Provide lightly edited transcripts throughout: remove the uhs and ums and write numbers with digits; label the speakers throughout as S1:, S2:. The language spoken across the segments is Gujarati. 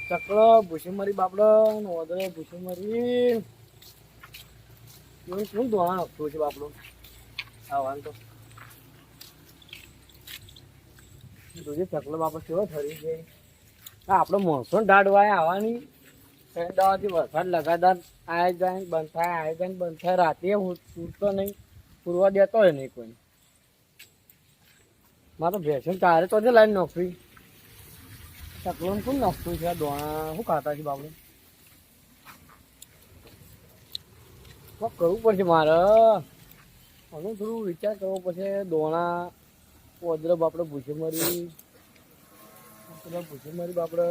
S1: ચકલો ભૂસી મારી બાપડો ઓદરે ભૂસી મારી શું ધોણા નાખતું છે બાપડો આવવાનું તો જોજે ચકલો બાપડો કેવો ફરી છે આપણો મોસમ દાડવાય આવવાની દાવાથી વરસાદ લગાતાર આવે જાય બંધ થાય આવે જાય બંધ થાય રાતે પૂરતો નહીં પૂરવા દેતો હોય નહીં કોઈ મારે તો ભેંસો તારે તો લાઈન નોકરી ચકલો શું નાખતું છે દોણા શું ખાતા છે બાપડે કરવું પડશે મારે હવે થોડું વિચાર કરવો પડશે દોણા ઓદરો બાપડે ભૂસે મારી બાપડે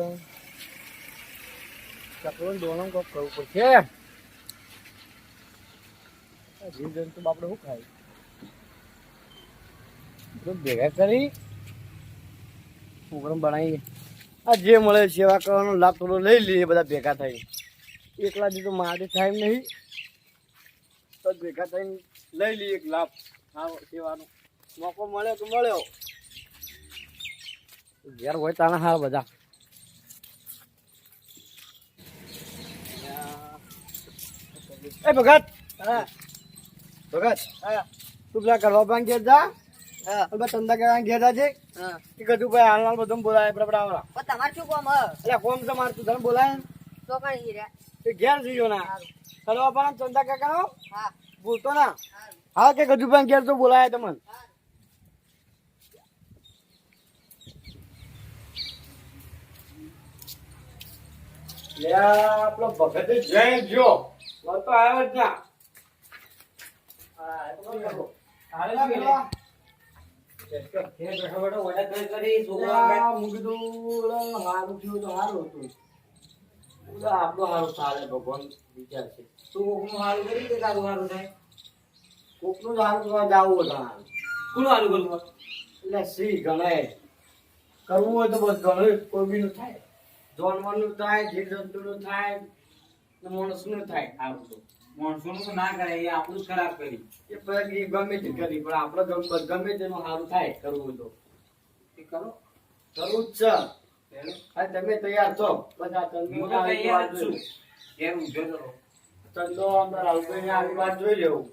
S1: ચકલો દોણા કોક કરવું પડશે જીવ જંતુ બાપડે શું ખાય ભેગા કરી પ્રોગ્રામ બનાવીએ આ જે મળે સેવા કરવાનો લાભ થોડો લઈ લઈએ બધા ભેગા થઈ એકલા દી તો મારે થાય નહીં તો ભેગા થઈને લઈ લઈએ એક લાભ આ સેવાનો મોકો મળ્યો તો મળ્યો ઘેર હોય તાના હાર બધા એ ભગત હા ભગત હા તું પેલા કરવા પાંગ ઘેર જા હા ધંધા કરવા ઘેર જાજે હા એ કદું ભાઈ હાલ બધું બોલાય બરાબર આવડા
S2: તમારે શું કામ
S1: એટલે કોમ તો મારે તું તને બોલાય
S2: તો કઈ રે
S1: તે ઘેર જઈયો ના કરવા પાંગ ધંધા કાકા
S2: હા
S1: બોલતો ના હા કે કદું પાંગ ઘેર તો બોલાય તમને લે આપણો ભગત જય જો તો આવ્યો જ ના ભગવાન વિચાર છે તું સારું કરી કે તારું સારું થાય કોકનું સારું કરવા જવું હતા કોનું સારું કરવું એટલે શ્રી ગણાય કરવું હોય તો બસ ગણે કોઈ બી નું થાય જાનવરનું થાય જીવજંતુનું થાય માણસનું થાય સારું તો
S3: માણસોનું તો ના કરે એ આપણું જ ખરાબ કરી
S1: એ પછી ગમે તે કરી પણ આપણે ગમે તેનું સારું થાય કરવું તો
S3: એ કરો
S1: કરવું જ છે હા તમે તૈયાર છો બધા
S3: હું તો તૈયાર જ છું ઘેર ઊંઝો રહો
S1: ચંદો અંદર રાહુલભાઈ આવી વાત જોઈ લેવું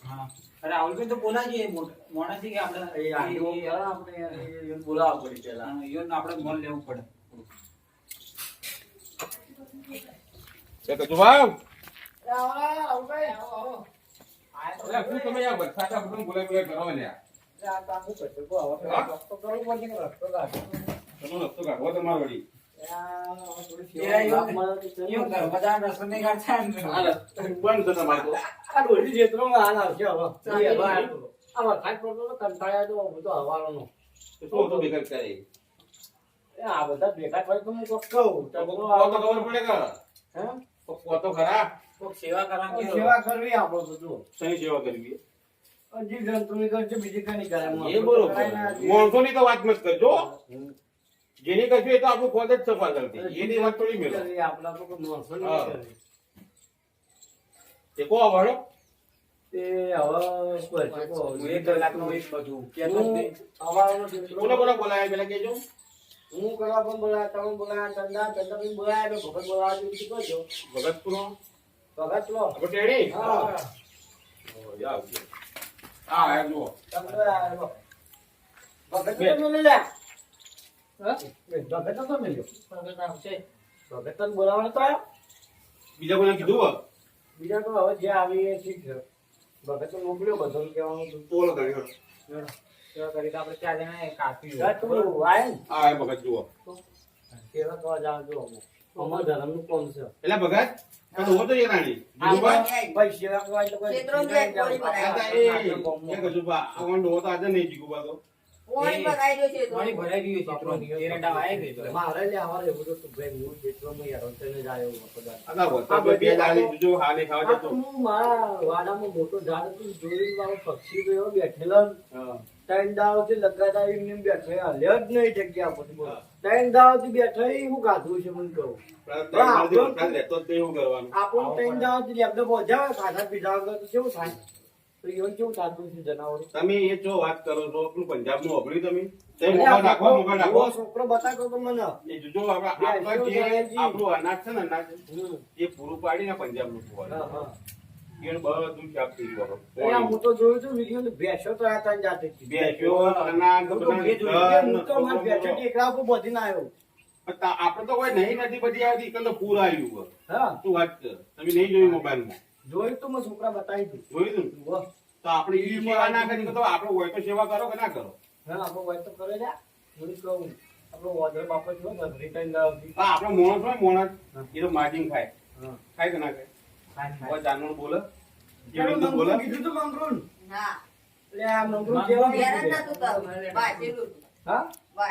S3: હા અરે રાહુલભાઈ તો બોલાવીએ મોણા છે કે
S1: આપણે બોલાવવા પડી પેલા
S3: આપણે મોન લેવું પડે
S4: કજુ ભાવ
S1: રાહુલભાઈ આવો
S4: શું તમે યાર વરસાદના બધું બોલાય કરો ને યાર તમે નસ્તો કાઢો તમારો વળી બંધ છે તમારે તો શું તો બેકાર કરે
S1: આ બધા ભેગા થાય તો હું કહું
S4: ખબર પડે કે તો ખરા
S3: સેવા કરવા
S1: સેવા કરવી આપણે બધું
S4: સહી સેવા કરવી
S1: જીવ જંતુની કરજો બીજી કઈ નહીં કરે
S4: એ બરોબર માણસોની તો વાત મત કરજો જેની કરશું એ તો આપણું ખોદ જ સફા કરતી એની વાત થોડી મેળો
S1: આપણા તો કોઈ માણસો નહીં કરે
S4: એ કો વાળો
S1: તે હવે
S3: એક કલાકનું એક બધું
S4: કોને કોને બોલાય પેલા કેજો
S1: હું કરવા પણ બોલાયા તમે બોલાયા ચંદા પણ બોલાયા તો ભગત બોલાવા બીજું કરજો
S4: ભગત પૂરો
S1: ભગત લો
S4: આપણે ટેડી
S1: હા
S4: યાર હા જો
S1: ભગત તો મેલે લે ભગત તો મેલ્યો ભગત તો બોલાવવાનો તો આવ્યો
S4: બીજા કોને કીધું
S1: બીજા તો હવે જે આવી એ ઠીક છે ભગત તો મોકલ્યો બધો કહેવાનું
S4: બોલો ગાડી
S3: સેવા કરી તો આપણે 4 જણા કાફી
S1: તું આય ને
S4: હા એ ભગત જુઓ
S1: સેવા કરવા જાવ જો અમાર ધર્મનું કોમ છે
S4: એટલે ભગત તો હું તો એ રાણી
S1: ભાઈ સેવા કરવા એટલે કોઈ
S2: ક્ષેત્રોમાં જાય કોળી બનાવે.
S4: એ કજુ બા આવન ડો તો આજે નહીં જીગુ બા તો
S2: પોણી પકાઈ ગયો છે તો
S3: પાણી ભરાઈ ગયું છે એરંડા વાય ગઈ
S1: મારે લે આવા એવું તો ભાઈ હું જેટલોમાં યાર તને જાય એવું પદાર્થ
S4: આના વત્તા બે દાળી બીજો હાલે ખાવા જતો
S1: તું મારા વાડામાં મોટો ઝાડ હતું જોઈને મારો પક્ષી ગયો બેઠેલો
S4: હા
S1: ત્રણ દાવથી લગાતા એમને બેઠો હાલ્યો જ નહીં જગ્યા પર ત્રણ દાવથી બેઠો હું ગાધું છે મને કહું
S4: રહેતો જ નહીં હું કરવાનું
S1: આપણું ત્રણ દાવથી લેબડો પહોંચાવે ખાધા પીધા વગર તો કેવું થાય તો એવું કેવું થતું છે જનાવરો?
S4: તમે એ જો વાત કરો છો પેલું પંજાબનું વાપર્યું તમે તે
S1: અરે
S4: મોબાઈલ નાખો
S1: આ
S4: મોબાઈલ નાખો
S1: છોકરો બતાવતો તો મને.
S4: એ જો આપણે જે આપણું અનાજ છે ને અનાજ એ પૂરું પાડીને પંજાબનું
S1: હા, હા.
S4: એને બધું શાક થઈ ગયું
S1: એ આ હું તો જોયું હતું વિડીયો ને ભેંસો તો આ ત્રણ જાતે હતી.
S4: બેસ્યો અનાજ
S1: હું તો બે જોયું. હું તો મારી ભેંસો ટેકરા ઉપર બધીને આવ્યો.
S4: આપણે તો કોઈ નહીં નથી બધી આવતી એટલે પૂર આવ્યું
S1: હા,
S4: શું વાત છે તમે નહીં જોયું મોબાઈલમાં
S1: જોયું તો મેં છોકરા બતાવી હતું.
S4: જોયું તું ને?
S1: વાહ.
S4: તો આપણે એ સેવા ના કરી તો આપણે હોય તો સેવા કરો કે ના કરો
S1: હા, આપણો વાત તો કરે લ્યા. થોડીક કહું. આપણો વાદળ બાપો જો ને રિટર્ન લાવતી.
S4: તો આપણો માણસ હોય માણસ એ તો માર્જિન ખાય
S1: હા.
S4: ખાય કે ના ખાય
S3: ખાય.
S4: હવે જાનવર બોલે જે
S1: પેલું
S4: રીતે બોલે
S1: મંગરૂ કીધું તું મંગરૂન.
S2: ના
S1: એટલે આ મંગરૂ કેવા
S2: ઘેર જ
S1: કીધું?
S2: નતું તો વાંચેલું હતું.
S1: હા?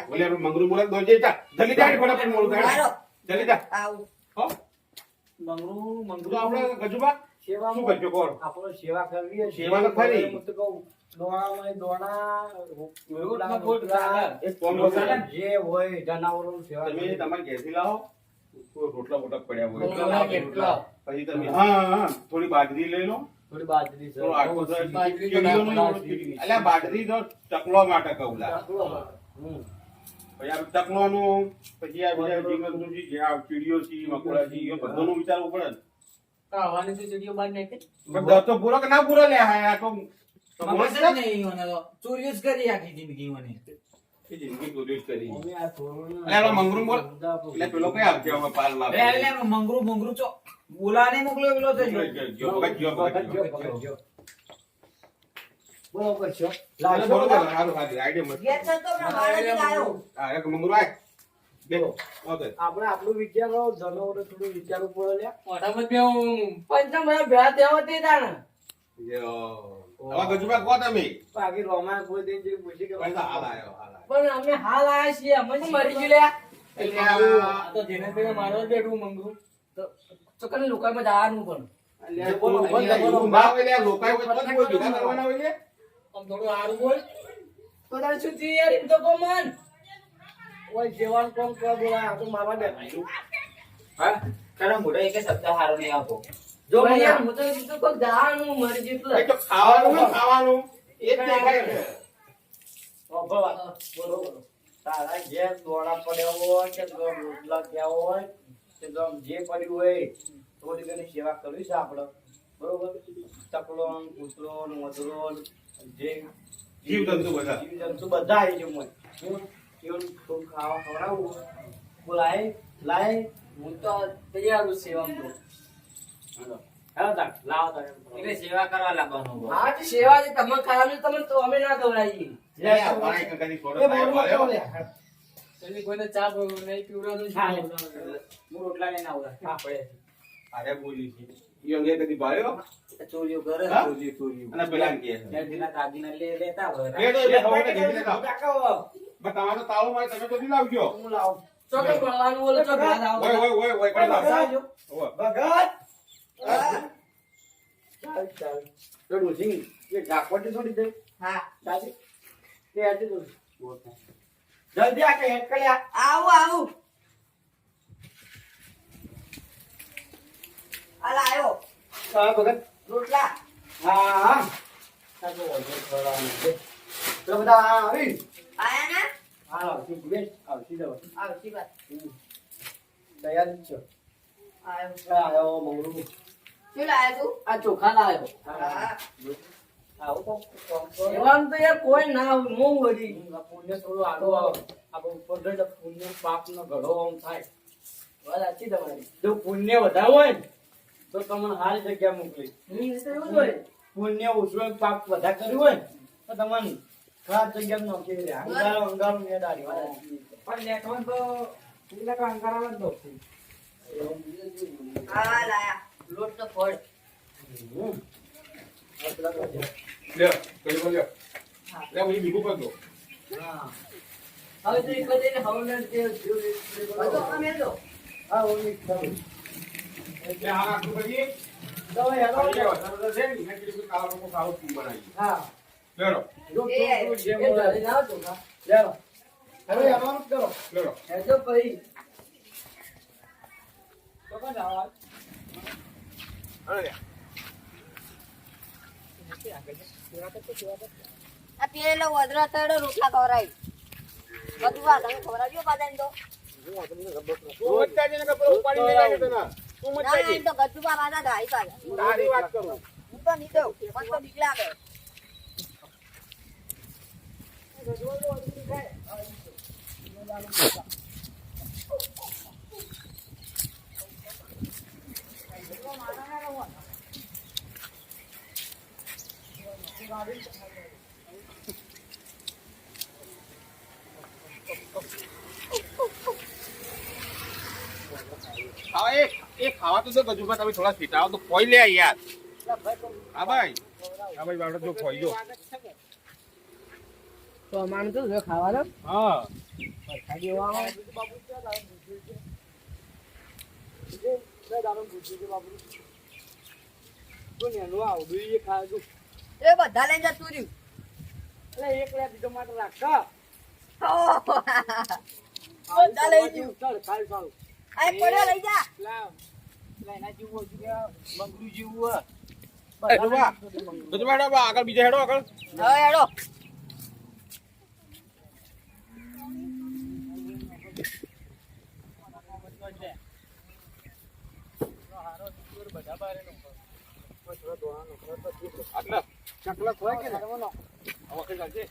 S4: બોલે આપણે મંગરૂ બોલે તો જે જા જલ્દી જા ફટાફટ મોડું થાય
S2: હાલો.
S4: જલ્દી જા
S2: આવું
S4: હો
S1: મંગરૂ
S4: તો આપણે ગજુબા
S1: સેવા
S4: શું કરજો કોણ
S1: આપણો સેવા કરવી છે.
S4: સેવા તો ખરી.
S1: હું તો કહું દોણામાં દોણા
S3: રોટલા બોટલા.
S4: એક કોમ કરો
S1: જે હોય જનાવરોનું સેવા
S4: તમે
S1: કરવી.
S4: તમારા ઘેરથી લાવો રોટલા બોટલા પડ્યા હોય
S3: રોટલા કેટલા?
S4: પછી તમે હા થોડી બાજરી લઈ લો
S1: થોડી બાજરી છે.
S4: થોડો આટલો તો
S1: બાજરી તો
S4: ચીડીઓનું
S1: નાખો.
S4: અલ્યા બાજરી તો ચકલો માટે કહું લા.
S1: હમ.
S4: પછી આ ચકલોનું પછી આ બીજા જીવનનું જે આ ચીડીઓ છે મકોડા છે એ બધાનું વિચારવું પડે ને.
S3: ખાવાની તો ચીડીઓ બહાર નાખી.
S4: પણ દર તો પૂરો કે ના પૂરો લે આ તો
S3: મગજ જ નહીં મને તો. ચોરીઓ જ કરી આખી જિંદગી મને.
S4: એ જિંદગી ચોરી જ કરી
S1: મમ્મી આ થોડું
S4: અલ્યા પેલો મંગરૂ બોલ એટલે પેલો કઈ આવશે હવે પાર લાવે
S3: એટલે મંગરું ચો બોલાને મોકલ્યો પેલો તો
S4: ગયો, ભગત ગયો.
S1: બરોબર છે.
S4: એટલે બરોબર, સારું, સારું, આઈડિયા મસ્ત.
S2: ઘેર જતો પણ મારે જ આવ્યો.
S4: હા, એક મંગરૂ આય. બેસો. ઓકે.
S1: આપણે આપણું વિચારો જનાવરો થોડું વિચારવું પડે લ્યા.
S3: મોઢામાં બે પંચમ બધા ભેળા તેવો તે દાણા.
S4: યો. હવે ગજુબા કહો તમે.
S1: બાકી રોમાન કોઈ દિન જે પૂછી કે
S4: પણ તો હાલ આયો, હાલ આયો.
S3: પણ અમે હાલ આયા છીએ અમે જ મરી ગયેલા.
S4: એટલે
S3: આ તો જેને તેને મારવા બેઠું મંગરું તો કને લોકોમાં જવાનું પણ
S1: અલ્યા, બોલો, બોલો,
S4: એટલે
S1: બોલો.
S4: એવું ના હોય લે, લોકાય હોય તો જ કોઈ ભેગા કરવાના હોય લે.
S3: આમ થોડું સારું બોલ તો તારે શું થયું યાર એમ તો કહો મન.
S1: ઓય જેવાનું કામ કરવા બોલાય, આ તો મારવા દે.
S3: હા તારા મોઢા એક શબ્દ હારો નહીં આવતો.
S1: જો
S3: પણ
S1: મને
S3: યાર હું તો કીધું કોક જવાનું મરી ગયું
S4: એ તો ખાવાનું ને ખાવાનું એ જ દેખાય ને.
S1: બરોબર. તારા ઘેર દોડા પડ્યા હોય કે રોટલા થયા હોય કે જે પડ્યું હોય થોડી ઘણી સેવા કરવી છે આપણે. બરોબર. ચકલો ને કૂતરો ને મધરો ને જે
S4: જીવજંતુ બધા.
S1: જીવજંતુ બધા આવી છે મોય. એવું થોડું ખાવા ખવડાવવું. બોલાય લાય હું તો તૈયાર છું સેવામાં તો. હાલો. હાલો તાર લાવો તાર.
S3: એટલે સેવા કરવા લાગવાનું.
S1: હા તે સેવા છે તમે ખાવાનું તમે તો અમે ના ખવડાવીએ.
S4: લે, આ પાણી એક કદી થોડો
S1: એ
S4: થાય,
S1: બોલમાં
S4: ભાળ્યો.
S1: કેવો લે?
S3: એટલે કોઈને ચા નહીં પીવડાવવાનું છે.
S1: હા.
S3: હું રોટલા લઈને આવું.
S1: હા પડે.
S4: અરે બોલી છે. ઈ અંગે કદી ભાળ્યો?
S3: ચોરીઓ કરે
S4: હા?
S3: ચોરીઓ.
S4: અને પેલા ને કહે છે.
S3: દાદીના દાદીના લેતા હોય.
S4: એ તો એટલે ખબર નથી, એટલે તો.
S1: કાકા
S4: પણ તમારે તો તાળું મારે તમે તો દી લાવજો.
S1: હું લાવું.
S3: ચોકે પડવાનું બોલો ચોક યાદ આવો.
S4: ઓય, કોઈ લાવજો.
S1: બગાડ.
S4: ઓય.
S1: બગાડ.
S2: હા.
S1: ચાલ ચાલ. તો ડોસી એ ઝાકવાટી થોડી દે.
S2: હા
S1: દાદી તે આજે તો જલ્દી આ કે હેડ કર્યા.
S2: આવું આવું હાલ આવ્યો
S1: હા ભગત.
S2: રોટલા
S1: હા હા. ચાલો ઓર્ડર કરવાનું છે. તો બધા આવી.
S2: આયા ને
S1: હા આવતી બેસ આવતી દવા.
S2: આવતી વાત
S1: તૈયાર જ છો.
S2: આવ્યો
S1: આયો મંગળું.
S2: શું લાવ્યો તું
S1: આ ચોખા લાવ્યો.
S2: હા
S1: આવું તો કોમ તો
S3: એવાનું તો યાર કોઈ ના મોં વળી.
S1: પુણ્ય થોડું આડો આવે. આપણે ઉપર જઈને પુણ્ય પાપનો ઘડો આમ થાય. વાત સાચી તમારી. જો પુણ્ય વધારે હોય ને તો તમને સારી જગ્યા મોકલી.
S3: એવું જ હોય.
S1: પુણ્ય ઓછું હોય, પાપ વધારે કર્યું હોય ને તો તમને ખરાબ જગ્યા નોખી દે. અંગારો અંગારો મેં દાડી વાત સાચી.
S3: પણ લેખવાનું તો પેલા કાંકરામાં જ નહોતું.
S2: હા લાયા લોટ તો ફળ
S1: હમ. આ પેલા તો છે.
S4: લ્યો, કઈ બોલ લ્યો. લે, પછી બીજું કર દો.
S1: હા.
S3: હવે તો એક જ એને હવલદાર તે
S2: બધો અમે દો
S1: હા, ઓલી ખરું.
S4: એટલે આ આટલું પછી
S1: તો હવે હેલો.
S4: પછી લેવા. તમે તો છે ને, મેં કીધું કે કાલા લોકો ખાવું શું બનાવીએ.
S1: હા.
S4: લેડો,
S1: જો
S2: એ,
S1: તો જે
S3: એ
S1: બોલાય.
S3: જલ્દી ના આવતો કા.
S1: લેવો. હવે હેલો કરો.
S4: લેડો.
S3: હેજો પછી તો કોણ જવાનું?
S4: અરે,
S2: આ પેલો વધરા તળો રોટલા ખવરાય બધું આ તમે ખવરાવ્યો પાદાને તો
S4: તું વચ્ચા જઈને કપડો ઉપાડી લઈ જાય તને તું મત
S2: ના
S4: જજે.
S2: એમ તો ગજુબા પાદા ગાઈ પાદા
S4: તારી વાત કરું
S2: હું તો નહીં દઉં મને તો બીક લાગે
S4: ખાવા એ ખાવા તો દો ગજુભા તમે થોડા સીટાવો તો ખોઈ લે યાર હા ભાઈ બાવડા જો ખોઈ જો
S3: તો અમારે તો જો ખાવાનું
S4: હા
S3: ખાલી એવામાં
S2: એ બધા લઈને જતું રહ્યું
S3: બીજો માટે રાખતા
S2: ઓહ, બધા લઈ ગયું આ એક પડ્યો લઈ જા
S4: ગજુભા આગળ બીજા હેડો આગળ
S2: હવે હેડો
S4: આટલા
S3: ચકલક હોય કે ને
S4: આ વખત ચાલશે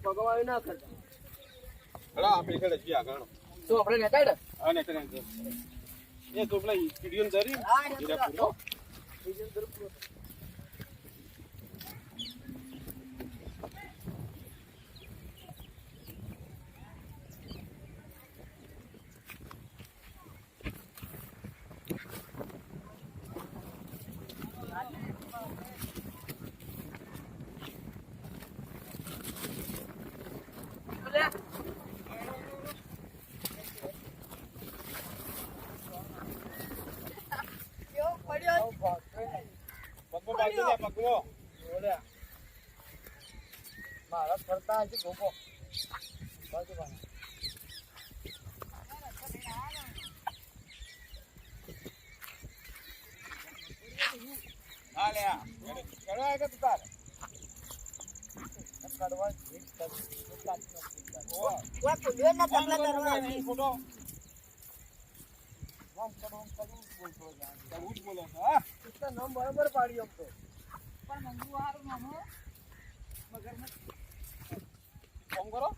S3: ભગવાન ના કરતા
S4: હેડો આપણે એક હજી આગળ
S3: તો આપણે નેતા ને
S4: હા ને તને એ તો પેલા સ્ટુડિયો ધરી
S2: હા,
S4: એરા પૂરો
S2: કેવો પડ્યો
S4: પગમાં બાંધી દે પગમાં
S3: મારા ફરતા હજી ગોપો
S4: હા લે આ હેડો આગળ તું તાર
S2: ઓય પુલ્યો ના તકલા કરવા આવી.
S4: ફોટો હું જ બોલો હા
S3: નામ બરાબર પાડી આપતો
S4: ફોન કરો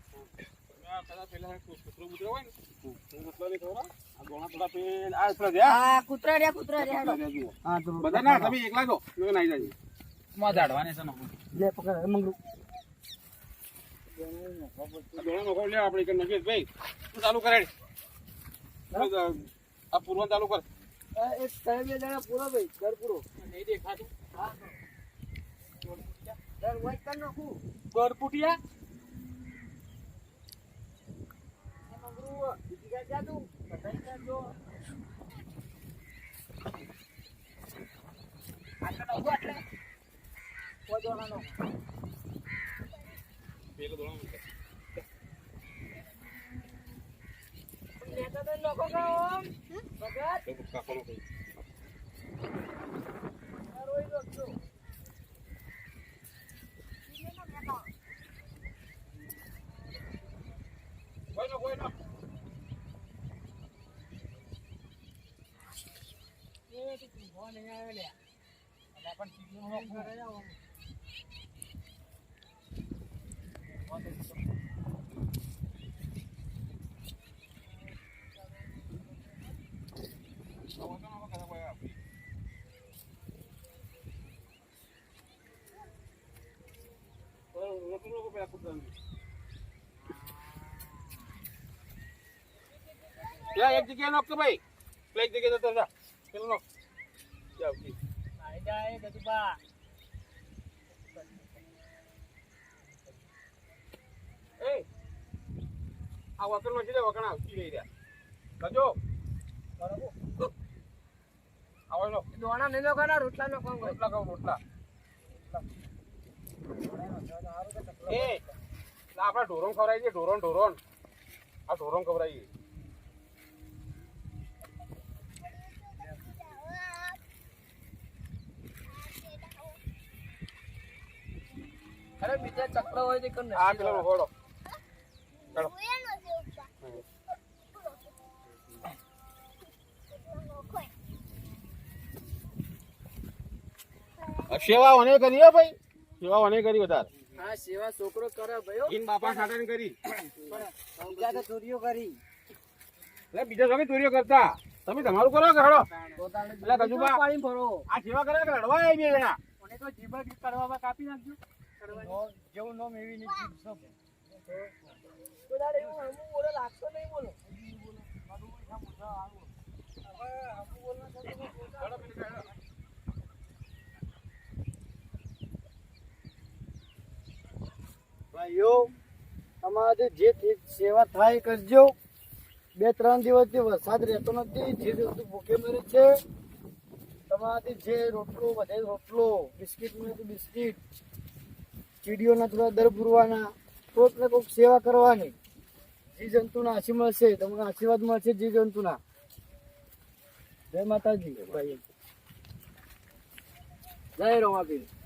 S4: પેલા કૂતરો બુતરો હોય ને કૂતરો ને ખબર આ ગોણા થોડા પેલ આ થોડા દે
S2: હા કૂતરા રે હેડો
S3: હા તો
S4: બધા ના તમે એકલા જો નાઈ જાય
S3: માં ઝાડવાને છે લે પકડ મંગળું
S4: ગોણા નો લે આપણે કે નગેશ ભાઈ તું ચાલુ કરાડ આ પૂર્વ ચાલુ કર
S3: એક ટાઈમ બે જણા પૂરો ભાઈ ઘર પૂરો નહીં દેખાતું
S2: દર વોચ કર નાખું
S3: ઘર પૂટિયા
S4: પેલો દોણા મૂકે તો કાકોનો કઈ કોઈ ના ત્યાં એક જગ્યાએ નોક ભાઈ એક જગ્યાએ જતો જા પેલો નોક જાવ જી એ આ વકણ માં છે વકણ આવતી લઈ રહ્યા ગજો આવો લો
S3: દોણા નહીં નોખવાના રોટલા નોખવા
S4: રોટલા ખાવ રોટલા એ આપડા ઢોરણ ખવડાવી છે ઢોરણ આ ઢોરણ ખવડાવીએ
S3: અરે બીજા ચક્ર હોય તે કર
S4: આ પેલો હોડો ચાલો સેવા ઓને કરી હો ભાઈ સેવા ઓને કરી વધારે
S3: હા સેવા છોકરો કરે ભાઈઓ
S4: ઈન બાપા સાથે કરી
S1: બીજા તો ચોરીઓ કરી
S4: એટલે બીજા તમે ચોરીઓ કરતા તમે તમારું કરો કે હડો એટલે ગજુબા
S3: પાણી ભરો
S4: આ સેવા કરે કે લડવા આવી બે જણા
S3: મને તો જીભા ગીત કરવામાં કાપી નાખજો
S1: જેવું નોમ એવી ની જીભ સબ
S3: તો દાડે એવું હમું બોલે લાગતો નહીં બોલો
S1: ભાઈઓ તમારે જે સેવા થાય એ કરજો 2-3 દિવસથી વરસાદ રહેતો નથી જે જંતુ ભૂખે મરે છે તમારાથી જે રોટલો વધે રોટલો બિસ્કિટ મળે તો બિસ્કિટ ચીડીઓના થોડા દર પૂરવાના કોઈક ને કોઈક સેવા કરવાની જીવ જંતુના આશી મળશે તમને આશીર્વાદ મળશે જીવ જંતુના જય માતાજી ભાઈ
S3: જય રમાપીર